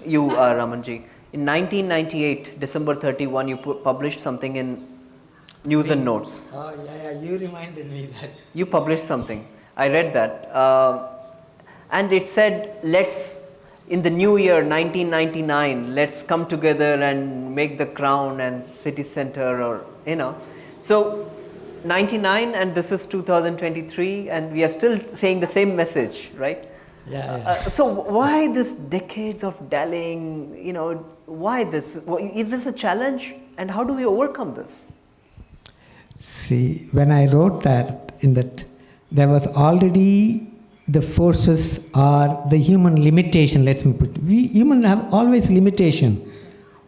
you, Ramanji. In 1998, December 31, you published something in News and Notes. Oh, yeah, you reminded me that. You published something. I read that. And it said, let's, in the new year 1999, let's come together and make the crown and city center, or, So, 99 and this is 2023 and we are still saying the same message, right? Yeah. So why this decades of dallying, why this? Is this a challenge and how do we overcome this? See, when I wrote that, there was already the forces or the human limitation, let me put it. We human have always limitation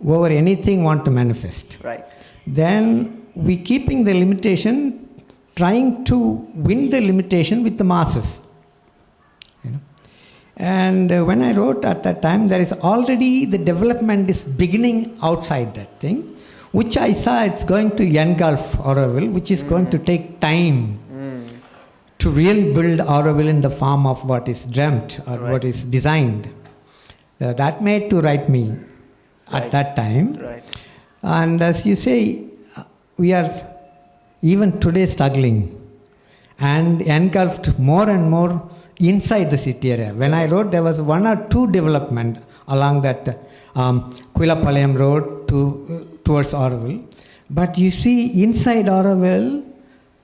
over anything want to manifest. Right. Then we keeping the limitation, trying to win the limitation with the masses. And when I wrote at that time, there is already the development is beginning outside that thing, which I saw it's going to engulf Auroville, which is going to take time to really build Auroville in the form of what is dreamt or what is designed. That made to write me at that time. Right. And as you say, we are even today struggling and engulfed more and more inside the city area. When I wrote, there was one or two development along that Kuilapalayam road towards Auroville. But you see, inside Auroville,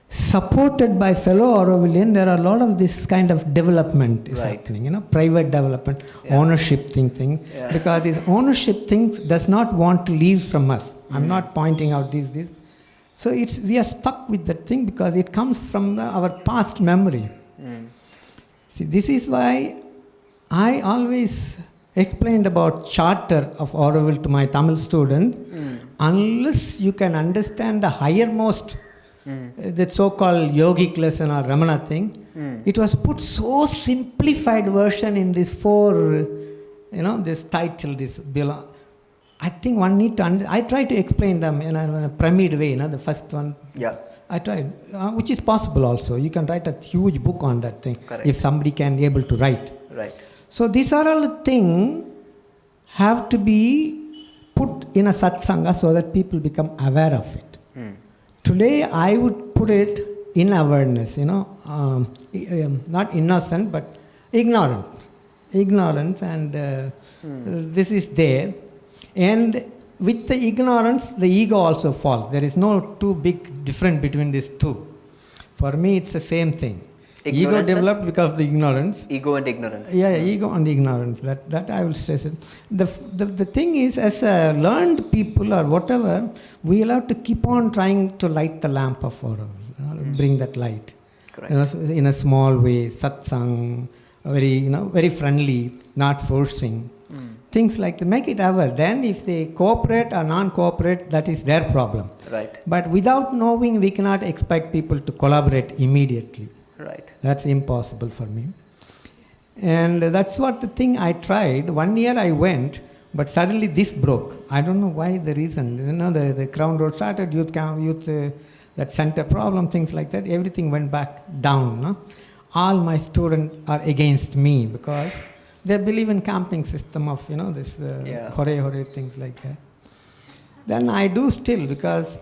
supported by fellow Aurovillian, there are a lot of this kind of development is happening, private development, ownership thing. Yeah. Because this ownership thing does not want to leave from us. I'm not pointing out this. So we are stuck with that thing because it comes from our past memory. See, this is why I always explained about charter of Auroville to my Tamil students. Unless you can understand the highermost, the so-called yogic lesson or Ramana thing, it was put so simplified version in this this title, this belong. I think one need to I try to explain them in a pyramid way, the first one. Yeah. I tried, which is possible also. You can write a huge book on that thing. Correct. If somebody can be able to write. Right. So these are all the things have to be put in a satsanga so that people become aware of it. Today I would put it in awareness, not innocent but ignorant. Ignorance and this is there. And with the ignorance, the ego also falls. There is no too big difference between these two. For me, it's the same thing. Ego developed because of the ignorance. Ego and ignorance. Yeah, ego and ignorance. That I will stress it. The thing is, as a learned people or whatever, we will have to keep on trying to light the lamp of Auroville, bring that light. Correct. In a small way, satsang, very friendly, not forcing. Things like to make it aware. Then if they cooperate or non-cooperate, that is their problem. Right. But without knowing, we cannot expect people to collaborate immediately. Right. That's impossible for me. And that's what the thing I tried. 1 year I went, but suddenly this broke. I don't know why the reason. The Crown Road started, youth that center problem, things like that. Everything went back down. No? All my students are against me because they believe in camping system of, this hore things like that. Then I do still because,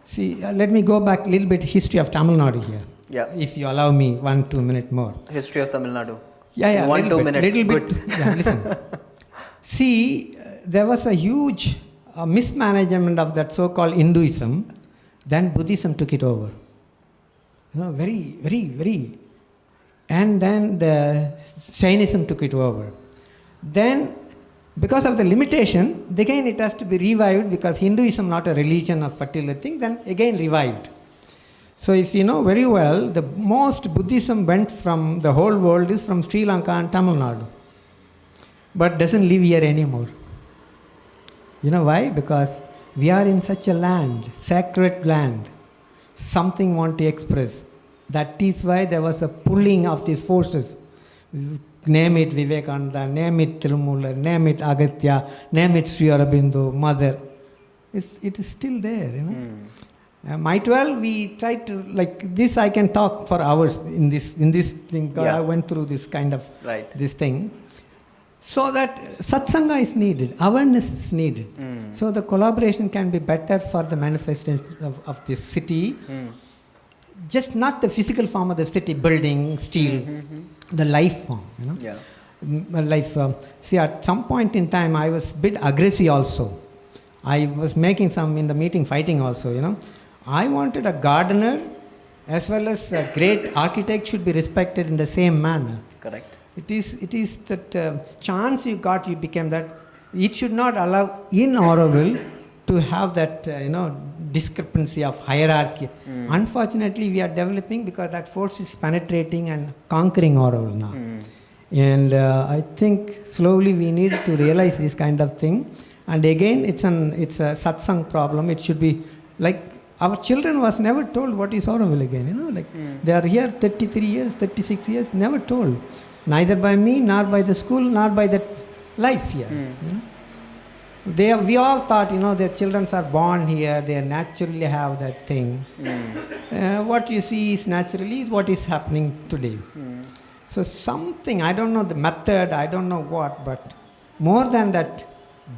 see, let me go back a little bit history of Tamil Nadu here. Yeah. If you allow me 1-2 minutes more. History of Tamil Nadu. Yeah. 1-2 minutes. Little Good. bit. Yeah, listen. See, there was a huge mismanagement of that so-called Hinduism. Then Buddhism took it over. Very, very, very. And then the Jainism took it over. Then, because of the limitation, again it has to be revived because Hinduism not a religion of particular thing, then again revived. So if you know very well, the most Buddhism went from the whole world is from Sri Lanka and Tamil Nadu. But doesn't live here anymore. You know why? Because we are in such a land, sacred land. Something want to express. That is why there was a pulling of these forces. Name it Vivekananda, name it Tirumoolar, name it Agastya, name it Sri Aurobindo, Mother. It is still there, Might well we try to, like this I can talk for hours in this thing. Yeah. I went through this kind of this thing. So that satsanga is needed, awareness is needed. So the collaboration can be better for the manifestation of this city. Just not the physical form of the city, building, steel, the life form, you know. Yeah. Life. See, at some point in time, I was a bit aggressive also. I was making some in the meeting fighting also, you know. I wanted a gardener as well as a great architect should be respected in the same manner. Correct. It is that chance you got, you became that. It should not allow in Auroville to have that, discrepancy of hierarchy. Unfortunately, we are developing because that force is penetrating and conquering Auroville now. And I think slowly we need to realize this kind of thing. And again, it's a satsang problem. It should be like our children was never told what is Auroville again. They are here 33 years, 36 years, never told. Neither by me, nor by the school, nor by that life here. We all thought, their children are born here, they naturally have that thing. What you see is naturally what is happening today. So something, I don't know the method, I don't know what, but more than that,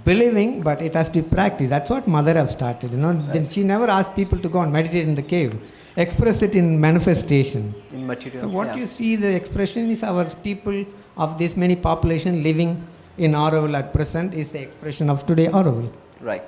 believing, but it has to be practiced. That's what Mother have started, Right. Then she never asked people to go and meditate in the cave. Express it in manifestation. In material. So what you see, the expression is our people of this many population living in Auroville at present is the expression of today Auroville. Right.